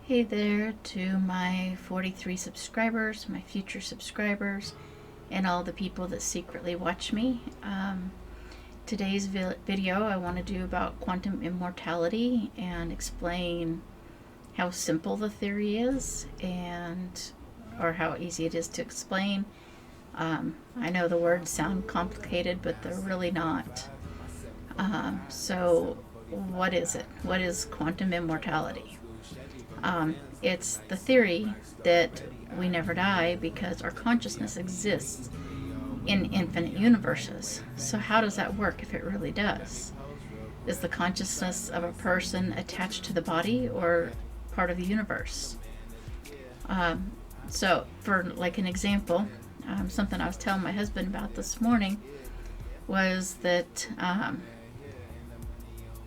Hey there to my 43 subscribers, my future subscribers, and all the people that secretly watch me. Today's video I want to do about quantum immortality and explain how simple the theory is or how easy it is to explain. I know the words sound complicated, but they're really not. So what is it? What is quantum immortality? It's the theory that we never die because our consciousness exists in infinite universes. So how does that work if it really does? Is the consciousness of a person attached to the body or part of the universe? So for like an example, something I was telling my husband about this morning was that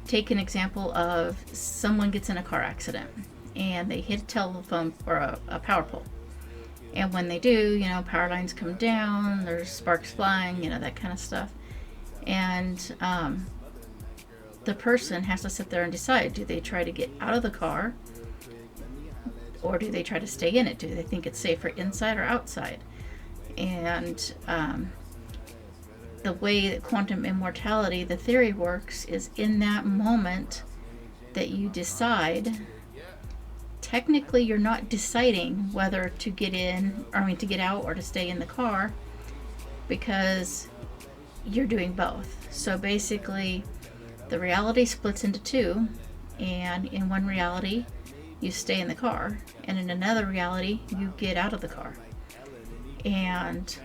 take an example of someone gets in a car accident and they hit a telephone or a power pole. And when they do, power lines come down, there's sparks flying, that kind of stuff. And the person has to sit there and decide, do they try to get out of the car or do they try to stay in it? Do they think it's safer inside or outside? And the way that quantum immortality, the theory works, is in that moment that you decide, technically you're not deciding whether to get out or to stay in the car, because you're doing both. So basically the reality splits into two, and in one reality you stay in the car, and in another reality you get out of the car. And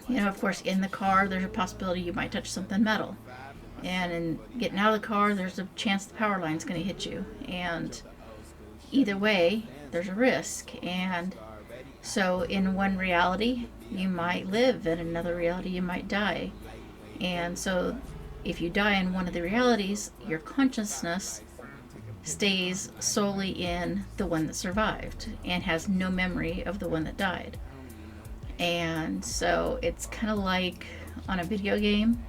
of course, in the car there's a possibility you might touch something metal, and in getting out of the car there's a chance the power line's going to hit you, and either way there's a risk. And so in one reality you might live, in another reality you might die. And so if you die in one of the realities, your consciousness stays solely in the one that survived and has no memory of the one that died. And so it's kind of like on a video game,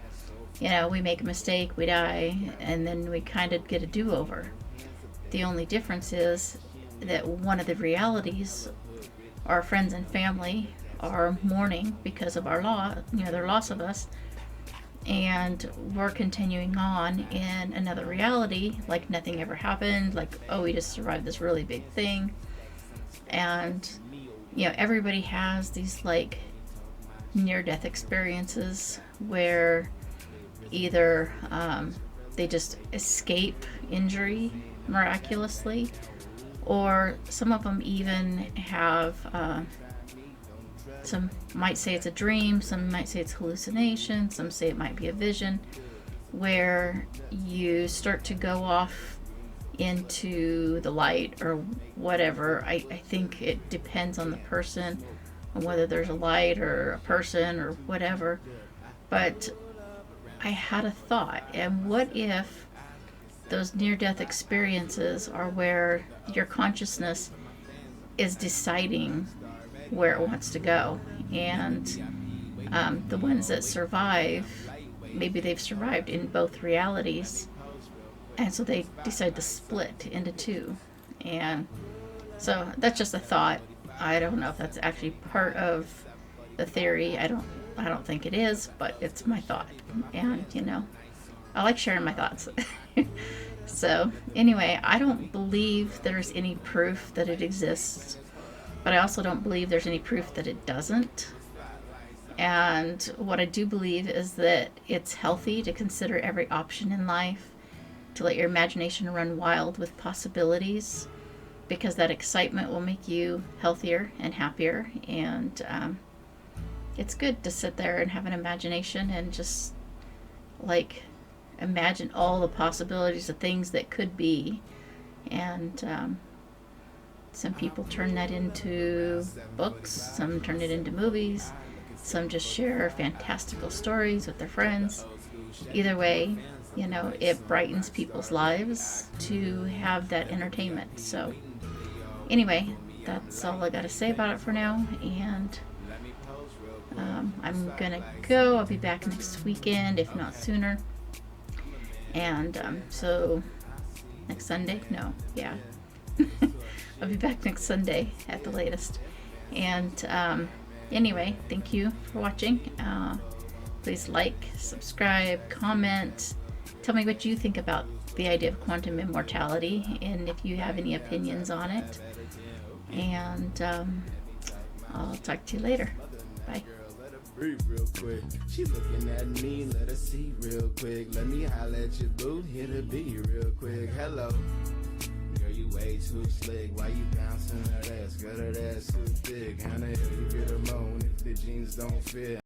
we make a mistake, we die, and then we kind of get a do-over. The only difference is that one of the realities, our friends and family are mourning because of our their loss of us, and we're continuing on in another reality like nothing ever happened, like, oh, we just survived this really big thing. And everybody has these like near-death experiences where either they just escape injury miraculously, or some of them even have some might say it's a dream, some might say it's hallucination, some say it might be a vision, where you start to go off into the light or whatever. I think it depends on the person, on whether there's a light or a person or whatever. But I had a thought, and what if those near-death experiences are where your consciousness is deciding where it wants to go, and the ones that survive, maybe they've survived in both realities, and so they decide to split into two. And so that's just a thought. I don't know if that's actually part of the theory. I don't think it is, but it's my thought, and I like sharing my thoughts. So anyway, I don't believe there's any proof that it exists, but I also don't believe there's any proof that it doesn't. And what I do believe is that it's healthy to consider every option in life, to let your imagination run wild with possibilities, because that excitement will make you healthier and happier. And it's good to sit there and have an imagination and just like imagine all the possibilities of things that could be. And some people turn that into books, some turn it into movies, some just share fantastical stories with their friends. Either way, it brightens people's lives to have that entertainment. So anyway, that's all I got to say about it for now. And I'm gonna go. I'll be back next weekend, if not sooner. And so next Sunday? No, yeah. I'll be back next Sunday at the latest. And anyway, thank you for watching. Please like, subscribe, comment. Tell me what you think about the idea of quantum immortality and if you have any opinions on it. And I'll talk to you later. Bye. Real quick. She looking at me, let her see real quick. Let me holler at your boo, hit a beat real quick. Hello. Girl, you way too slick. Why you bouncing that ass? Girl, that ass too thick. How the hell you get a moan if the jeans don't fit?